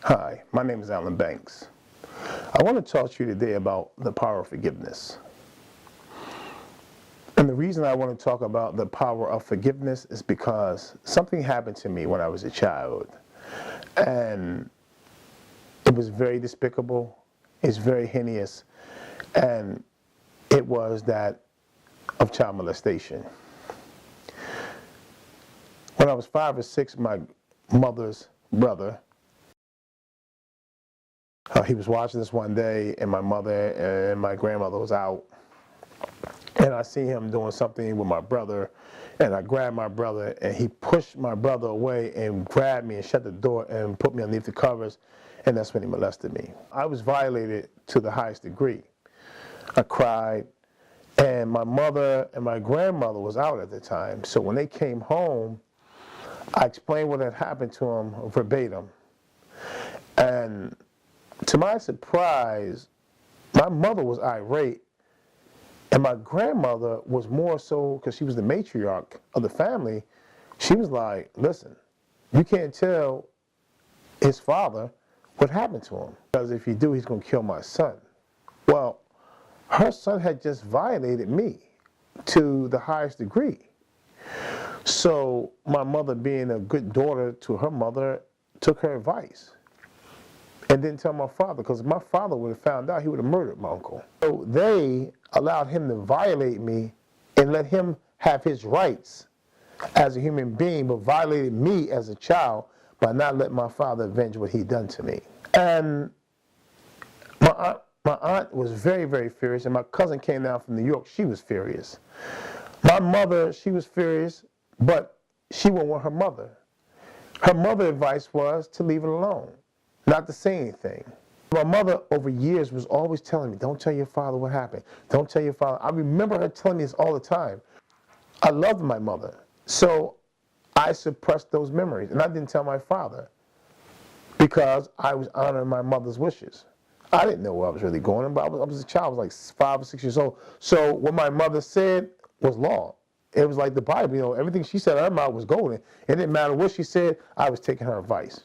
Hi, my name is Alan Banks. I want to talk to you today about the power of forgiveness. And the reason I want to talk about the power of forgiveness is because something happened to me when I was a child. And it was very despicable, it's very heinous, and it was that of child molestation. When I was 5 or 6, my mother's brother, he was watching this one day, and my mother and my grandmother was out, and I see him doing something with my brother, and I grabbed my brother, and he pushed my brother away and grabbed me and shut the door and put me underneath the covers, and that's when he molested me. I was violated to the highest degree. I cried, and my mother and my grandmother was out at the time, so when they came home, I explained what had happened to him verbatim, and to my surprise, my mother was irate, and my grandmother was more so, because she was the matriarch of the family, she was like, listen, you can't tell his father what happened to him, because if you do, he's going to kill my son. Well, her son had just violated me to the highest degree. So my mother, being a good daughter to her mother, took her advice and didn't tell my father, because if my father would have found out, he would have murdered my uncle. So they allowed him to violate me and let him have his rights as a human being, but violated me as a child by not letting my father avenge what he'd done to me. And my aunt was very, very furious, and my cousin came down from New York. She was furious. My mother, she was furious, but she wouldn't want her mother. Her mother's advice was to leave it alone, not to say anything. My mother, over years, was always telling me, don't tell your father what happened. Don't tell your father. I remember her telling me this all the time. I loved my mother, so I suppressed those memories, and I didn't tell my father because I was honoring my mother's wishes. I didn't know where I was really going, but I was a child. I was like 5 or 6 years old. So what my mother said was law. It was like the Bible, everything she said out of her mouth was golden. It didn't matter what she said, I was taking her advice.